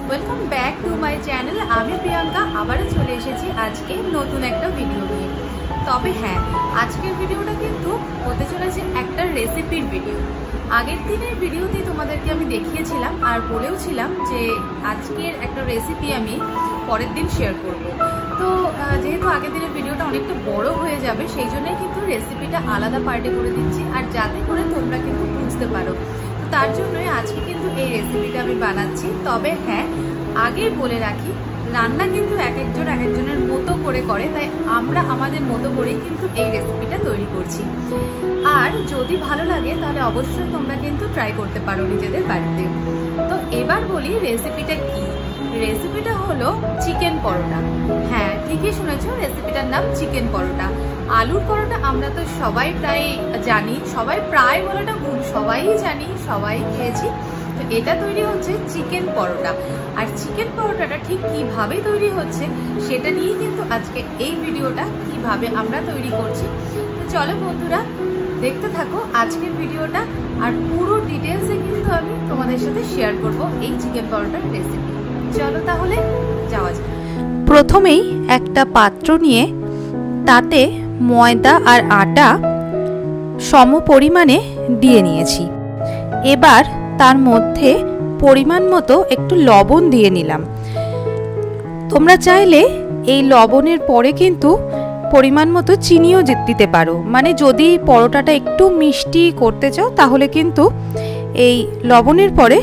Welcome back to my channel. আমি প্রিয়াঙ্কা আবারও চলে এসেছি আজকে নতুন একটা ভিডিও নিয়ে। তবে হ্যাঁ, আজকের ভিডিওটা কিন্তু হতে চলেছে একটা রেসিপির ভিডিও। আগের দিনের ভিডিওতে তোমাদেরকে আমি দেখিয়েছিলাম আর বলেওছিলাম যে আজকের একটা রেসিপি আমি পরের দিন শেয়ার করব। তো যেহেতু আগের দিনের ভিডিওটা অনেকটা বড় হয়ে যাবে, সেই জন্যই কিন্তু রেসিপিটা আলাদা পার্টে করে দিচ্ছি, আর যাতে করে তোমরা কিন্তু বুঝতে পারো। তার জন্যই আজকে কিন্তু এই রেসিপিটা আমি বানাচ্ছি। তবে হ্যাঁ, আগেই বলে রাখি, রান্না কিন্তু এক একজনের মতো করে করে, তাই আমরা আমাদের মতো করেই কিন্তু এই রেসিপিটা তৈরি করছি। আর যদি ভালো লাগে তাহলে অবশ্যই তোমরা কিন্তু ট্রাই করতে পারো নিজেদের বাড়িতে। তো এবার বলি রেসিপিটা কি। রেসিপিটা হলো চিকেন পরোটা। হ্যাঁ, ঠিকই শুনেছো, রেসিপিটার নাম চিকেন পরোটা। আলুর পরোটা আমরা তো সবাই প্রায় জানি, সবাই প্রায় বলাটা ভুল, সবাই জানি, সবাই খেয়েছি। তো এটা তৈরি হচ্ছে চিকেন পরোটা। আর চিকেন পরোটাটা ঠিক কিভাবে তৈরি হচ্ছে সেটা নিয়েই কিন্তু আজকে এই ভিডিওটা, কিভাবে আমরা তৈরি করছি। তো চলো বন্ধুরা, দেখতে থাকো আজকের ভিডিওটা, আর পুরো ডিটেলসে কিন্তু আমি তোমাদের সাথে শেয়ার করব এই চিকেন পরোটার রেসিপি। চলো তাহলে যাওয়া যাক। প্রথমেই একটা পাত্র নিয়ে তাতে ময়দা আর আটা সম পরিমাণে দিয়ে নিয়েছি। এবার তার মধ্যে পরিমাণ মতো একটু লবণ দিয়ে নিলাম। তোমরা চাইলে এই লবণের পরে কিন্তু পরিমাণ মতো চিনিও দিতে পারো, মানে যদি পরোটাটা একটু মিষ্টি করতে চাও তাহলে কিন্তু এই লবণের পরে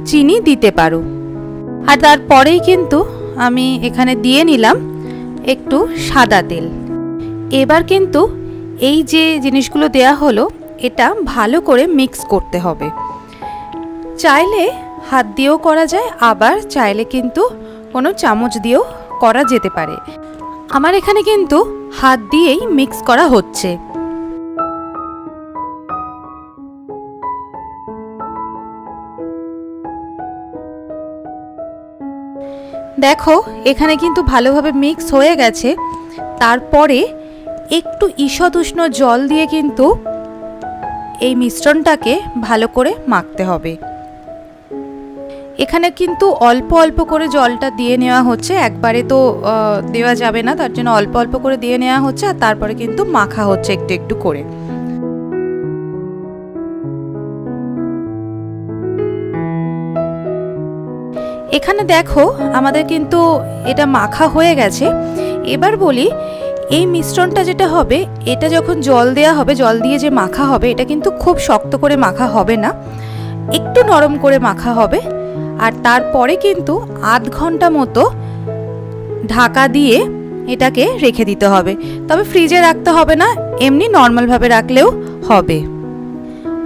চিনি দিতে পারো। আর তারপরেই কিন্তু আমি এখানে দিয়ে নিলাম একটু সাদা তেল। এবার কিন্তু এই যে জিনিসগুলো দেয়া হলো, এটা ভালো করে মিক্স করতে হবে। চাইলে হাত দিয়েও করা যায়, আবার চাইলে কিন্তু কোনো চামচ দিয়েও করা যেতে পারে। আমার এখানে কিন্তু হাত দিয়েই মিক্স করা হচ্ছে। দেখো এখানে কিন্তু ভালোভাবে মিক্স হয়ে গেছে। তারপরে একটু ঈষৎ উষ্ণ জল দিয়ে কিন্তু এই মিশ্রণটাকে ভালো করে মাখতে হবে। এখানে কিন্তু অল্প অল্প করে জলটা দিয়ে নেওয়া হচ্ছে, একবারে তো দেওয়া যাবে না, তার জন্য অল্প অল্প করে দিয়ে নেওয়া হচ্ছে, আর তারপরে কিন্তু মাখা হচ্ছে একটু একটু করে। এখানে দেখো আমাদের কিন্তু এটা মাখা হয়ে গেছে। এবার বলি, এই মিশ্রণটা যেটা হবে, এটা যখন জল দেয়া হবে, জল দিয়ে যে মাখা হবে, এটা কিন্তু খুব শক্ত করে মাখা হবে না, একটু নরম করে মাখা হবে। আর তারপরে কিন্তু আধ ঘন্টা মতো ঢাকা দিয়ে এটাকে রেখে দিতে হবে। তবে ফ্রিজে রাখতে হবে না, এমনি নর্মালভাবে রাখলেও হবে।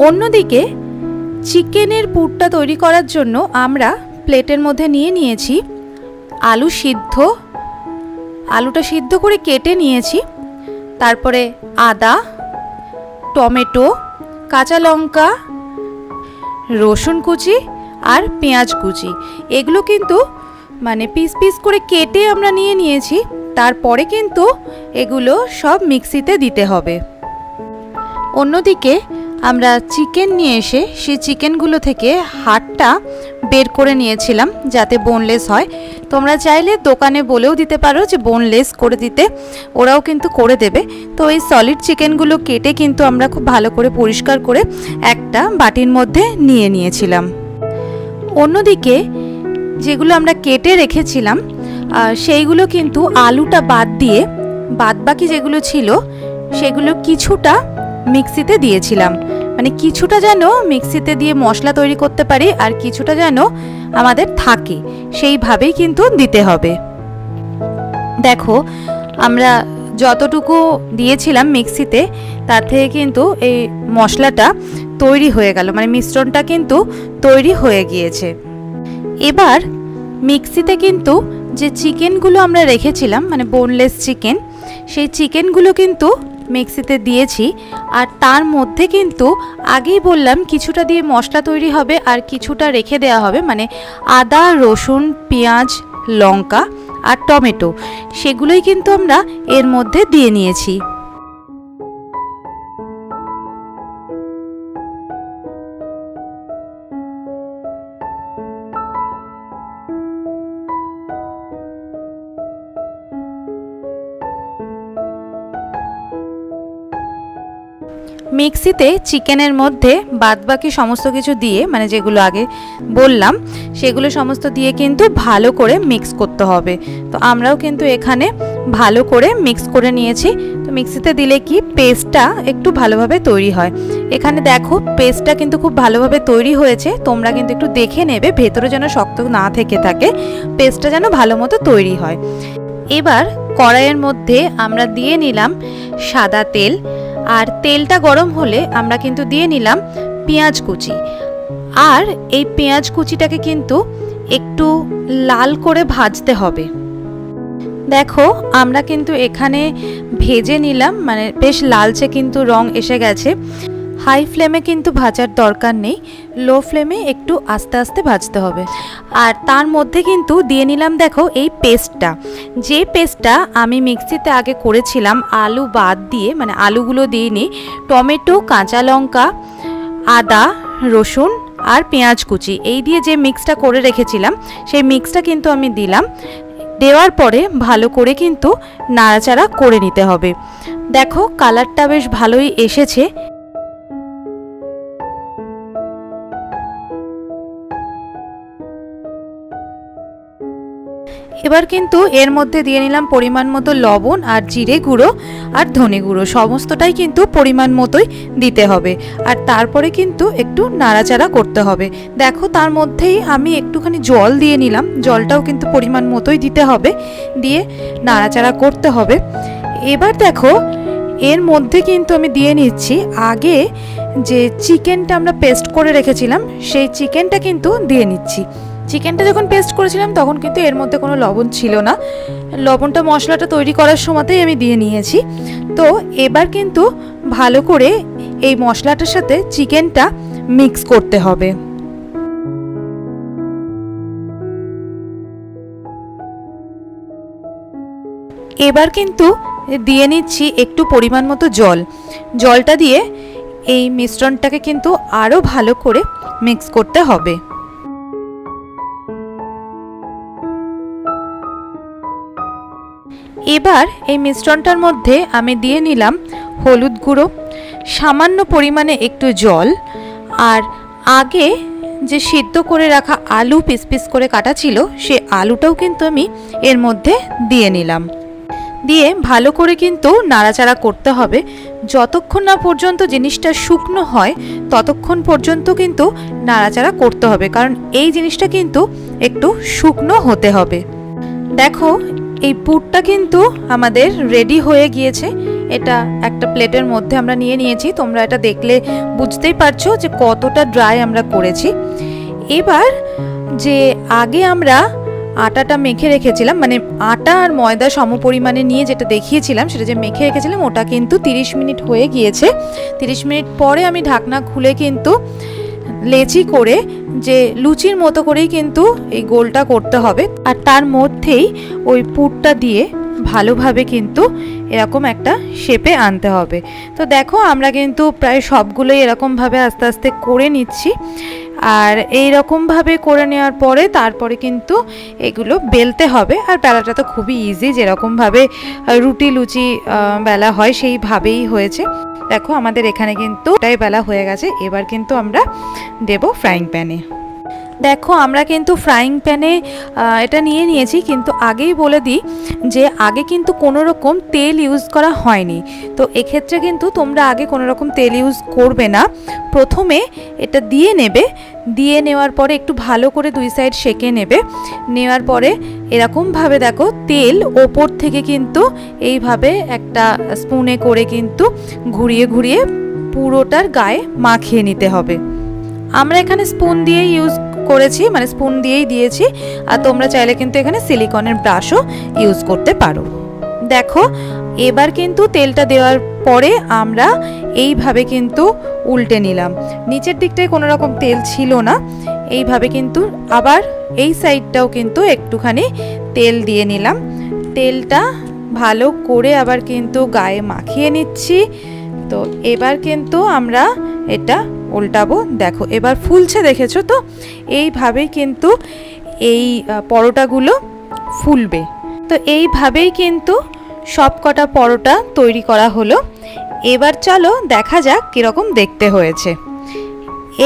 অন্যদিকে চিকেনের পুরটা তৈরি করার জন্য আমরা প্লেটের মধ্যে নিয়ে নিয়েছি আলু সিদ্ধ। আলুটা সিদ্ধ করে কেটে নিয়েছি। তারপরে আদা, টমেটো, কাঁচা লঙ্কা, রসুন কুচি আর পেঁয়াজ কুচি, এগুলো কিন্তু মানে পিস পিস করে কেটে আমরা নিয়ে নিয়েছি। তারপরে কিন্তু এগুলো সব মিক্সিতে দিতে হবে। অন্যদিকে আমরা চিকেন নিয়ে এসে সেই চিকেনগুলো থেকে হাড়টা বের করে নিয়েছিলাম যাতে বোনলেস হয়। তোমরা চাইলে দোকানে বলেও দিতে পারো যে বোনলেস করে দিতে, ওরাও কিন্তু করে দেবে। তো এই সলিড চিকেনগুলো কেটে কিন্তু আমরা খুব ভালো করে পরিষ্কার করে একটা বাটির মধ্যে নিয়ে নিয়েছিলাম। অন্যদিকে যেগুলো আমরা কেটে রেখেছিলাম সেইগুলো কিন্তু আলুটা বাদ দিয়ে বাদবাকি যেগুলো ছিল সেগুলো কিছুটা মিক্সিতে দিয়েছিলাম, মানে কিছুটা যেন মিক্সিতে দিয়ে মশলা তৈরি করতে পারি আর কিছুটা যেন আমাদের থাকে, সেইভাবেই কিন্তু দিতে হবে। দেখো আমরা যতটুকু দিয়েছিলাম মিক্সিতে, তার থেকে কিন্তু এই মশলাটা তৈরি হয়ে গেল, মানে মিশ্রণটা কিন্তু তৈরি হয়ে গিয়েছে। এবার মিক্সিতে কিন্তু যে চিকেনগুলো আমরা রেখেছিলাম, মানে বোনলেস চিকেন, সেই চিকেনগুলো কিন্তু মিক্সিতে দিয়েছি। আর তার মধ্যে কিন্তু আগেই বললাম কিছুটা দিয়ে মশলা তৈরি হবে আর কিছুটা রেখে দেওয়া হবে, মানে আদা, রসুন, পেঁয়াজ, লঙ্কা আর টমেটো, সেগুলোই কিন্তু আমরা এর মধ্যে দিয়ে নিয়েছি। মিক্সিতে চিকেনের মধ্যে বাদবাকি সমস্ত কিছু দিয়ে, মানে যেগুলো আগে বললাম সেগুলো সমস্ত দিয়ে কিন্তু ভালো করে মিক্স করতে হবে। তো আমরাও কিন্তু এখানে ভালো করে মিক্স করে নিয়েছি। তো মিক্সিতে দিলে কি পেস্টটা একটু ভালোভাবে তৈরি হয়। এখানে দেখো পেস্টটা কিন্তু খুব ভালোভাবে তৈরি হয়েছে। তোমরা কিন্তু একটু দেখে নেবে ভেতরে যেন শক্ত না থেকে থাকে, পেস্টটা যেন ভালো মতো তৈরি হয়। এবার কড়াইয়ের মধ্যে আমরা দিয়ে নিলাম সাদা তেল, আর তেলটা গরম হলে আমরা কিন্তু দিয়ে নিলাম পেঁয়াজ কুচি। আর এই পেঁয়াজ কুচিটাকে কিন্তু একটু লাল করে ভাজতে হবে। দেখো আমরা কিন্তু এখানে ভেজে নিলাম, মানে বেশ লালচে কিন্তু রং এসে গেছে। হাই ফ্লেমে কিন্তু ভাজার দরকার নেই, লো ফ্লেমে একটু আস্তে আস্তে ভাজতে হবে। আর তার মধ্যে কিন্তু দিয়ে নিলাম দেখো এই পেস্টটা, যে পেস্টটা আমি মিক্সিতে আগে করেছিলাম আলু বাদ দিয়ে, মানে আলুগুলো দিইনি, টমেটো, কাঁচা লঙ্কা, আদা, রসুন আর পেঁয়াজ কুচি এই দিয়ে যে মিক্সটা করে রেখেছিলাম সেই মিক্সটা কিন্তু আমি দিলাম। দেওয়ার পরে ভালো করে কিন্তু নাড়াচাড়া করে নিতে হবে। দেখো কালারটা বেশ ভালোই এসেছে। এবার কিন্তু এর মধ্যে দিয়ে নিলাম পরিমাণ মতো লবণ আর জিরে গুঁড়ো আর ধনে গুঁড়ো, সমস্তটাই কিন্তু পরিমাণ মতোই দিতে হবে। আর তারপরে কিন্তু একটু নাড়াচাড়া করতে হবে। দেখো তার মধ্যেই আমি একটুখানি জল দিয়ে নিলাম, জলটাও কিন্তু পরিমাণ মতোই দিতে হবে, দিয়ে নাড়াচাড়া করতে হবে। এবার দেখো এর মধ্যে কিন্তু আমি দিয়ে নিচ্ছি আগে যে চিকেনটা আমরা পেস্ট করে রেখেছিলাম সেই চিকেনটা কিন্তু দিয়ে নিচ্ছি। চিকেনটা যখন পেস্ট করেছিলাম তখন কিন্তু এর মধ্যে কোনো লবণ ছিল না, লবণটা মশলাটা তৈরি করার সময়তেই আমি দিয়ে নিয়েছি। তো এবার কিন্তু ভালো করে এই মশলাটার সাথে চিকেনটা মিক্স করতে হবে। এবার কিন্তু দিয়ে নিচ্ছি একটু পরিমাণ মতো জল, জলটা দিয়ে এই মিশ্রণটাকে কিন্তু আরও ভালো করে মিক্স করতে হবে। এবার এই মিশ্রণটার মধ্যে আমি দিয়ে নিলাম হলুদ গুঁড়ো, সামান্য পরিমাণে একটু জল, আর আগে যে সিদ্ধ করে রাখা আলু পিস পিস করে কাটা ছিল সে আলুটাও কিন্তু আমি এর মধ্যে দিয়ে নিলাম। দিয়ে ভালো করে কিন্তু নাড়াচাড়া করতে হবে। যতক্ষণ না পর্যন্ত জিনিসটা শুকনো হয় ততক্ষণ পর্যন্ত কিন্তু নাড়াচাড়া করতে হবে, কারণ এই জিনিসটা কিন্তু একটু শুকনো হতে হবে। দেখো এই পুরটা কিন্তু আমাদের রেডি হয়ে গিয়েছে। এটা একটা প্লেটের মধ্যে আমরা নিয়ে নিয়েছি, তোমরা এটা দেখলে বুঝতেই পারছো যে কতটা ড্রাই আমরা করেছি। এবার যে আগে আমরা আটাটা মেখে রেখেছিলাম, মানে আটা আর ময়দা সমপরিমাণে নিয়ে যেটা দেখিয়েছিলাম সেটা যে মেখে রেখেছিলাম, ওটা কিন্তু 30 মিনিট হয়ে গিয়েছে। 30 মিনিট পরে আমি ঢাকনা খুলে কিন্তু লেচি করে যে লুচির মতো করেই কিন্তু এই গোলটা করতে হবে, আর তার মধ্যেই ওই পুরটা দিয়ে ভালোভাবে কিন্তু এরকম একটা শেপে আনতে হবে। তো দেখো আমরা কিন্তু প্রায় সবগুলোই এরকমভাবে আস্তে আস্তে করে নিচ্ছি। আর এই রকমভাবে করে নেওয়ার পরে তারপরে কিন্তু এগুলো বেলতে হবে। আর বেলাটা তো খুবই ইজি, যেরকমভাবে রুটি লুচি বেলা হয় সেইভাবেই হয়েছে। দেখো আমাদের এখানে কিন্তু এটাই বেলা হয়ে গেছে। এবার কিন্তু আমরা দেব ফ্রাইং প্যানে। দেখো আমরা কিন্তু ফ্রাইং প্যানে এটা নিয়ে নিয়েছি, কিন্তু আগেই বলে দিই যে আগে কিন্তু কোনো রকম তেল ইউজ করা হয়নি। তো এক্ষেত্রে কিন্তু তোমরা আগে কোনো রকম তেল ইউজ করবে না। প্রথমে এটা দিয়ে নেবে, দিয়ে নেওয়ার পরে একটু ভালো করে দুই সাইড সেঁকে নেবে। নেওয়ার পরে এরকমভাবে দেখো তেল ওপর থেকে কিন্তু এইভাবে একটা স্পুনে করে কিন্তু ঘুরিয়ে ঘুরিয়ে পুরোটার গায়ে মাখিয়ে নিতে হবে। আমরা এখানে স্পুন দিয়ে ইউজ করেছি, মানে স্পুন দিয়েই দিয়েছি। আর তোমরা চাইলে কিন্তু এখানে সিলিকনের ব্রাশও ইউজ করতে পারো। দেখো এবার কিন্তু তেলটা দেওয়ার পরে আমরা এইভাবে কিন্তু উল্টে নিলাম। নিচের দিকটায় কোনো রকম তেল ছিল না, এইভাবে কিন্তু আবার এই সাইডটাও কিন্তু একটুখানি তেল দিয়ে নিলাম। তেলটা ভালো করে আবার কিন্তু গায়ে মাখিয়ে নিচ্ছি। তো এবার কিন্তু আমরা এটা উল্টাবো। দেখো এবার ফুলছে, দেখেছো তো? এইভাবেই কিন্তু এই পরোটাগুলো ফুলবে। তো এইভাবেই কিন্তু সব কটা পরোটা তৈরি করা হলো। এবার চলো দেখা যাক কীরকম দেখতে হয়েছে।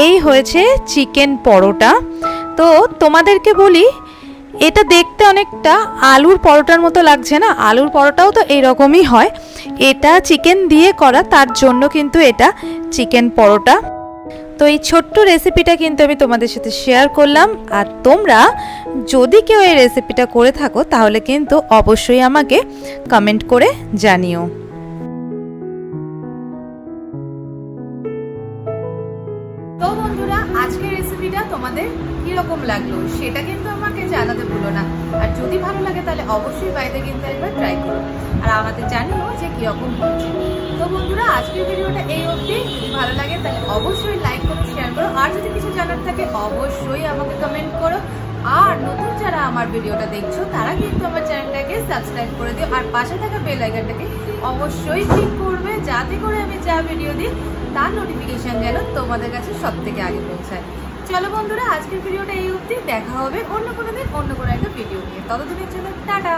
এই হয়েছে চিকেন পরোটা। তো তোমাদেরকে বলি, এটা দেখতে অনেকটা আলুর পরোটার মতো লাগছে না? আলুর পরোটাও তো এইরকমই হয়, এটা চিকেন দিয়ে করা, তার জন্য কিন্তু এটা চিকেন পরোটা। তো এই ছোট্ট রেসিপিটা কিন্তু আমি তোমাদের সাথে শেয়ার করলাম। আর তোমরা যদি কেউ এই রেসিপিটা করে থাকো তাহলে কিন্তু অবশ্যই আমাকে কমেন্ট করে জানিও। তো বন্ধুরা, আজকের রেসিপিটা তোমাদের কিরকম লাগলো সেটা কিন্তু আমাকে জানাতে ভুলো না। আর যদি ভালো লাগে তাহলে অবশ্যই বাড়িতে কিন্তু একবার ট্রাই করো আর আমাদের জানিও যে কিরকম হয়েছে। তো বন্ধুরা, আজকের ভিডিওটা এই অবধি। যদি ভালো লাগে তাহলে অবশ্যই লাইক করো, শেয়ার করো, আর যদি কিছু জানার থাকে অবশ্যই আমাকে কমেন্ট করো। আর নতুন যারা আমার ভিডিওটা দেখছো তারা কিন্তু আমার চ্যানেলটাকে সাবস্ক্রাইব করে দিও, আর পাশে থাকা বেল আইকনটাকে অবশ্যই ক্লিক করবে, যাতে করে আমি যা ভিডিও দিই তার নোটিফিকেশন যেন তোমাদের কাছে সব থেকে আগে পৌঁছায়। চলো বন্ধুরা, আজকের ভিডিওটা এই অবধি। দেখা হবে অন্য কোনো দিন অন্য কোনো একটা ভিডিও নিয়ে। ততদিনের জন্য টাটা।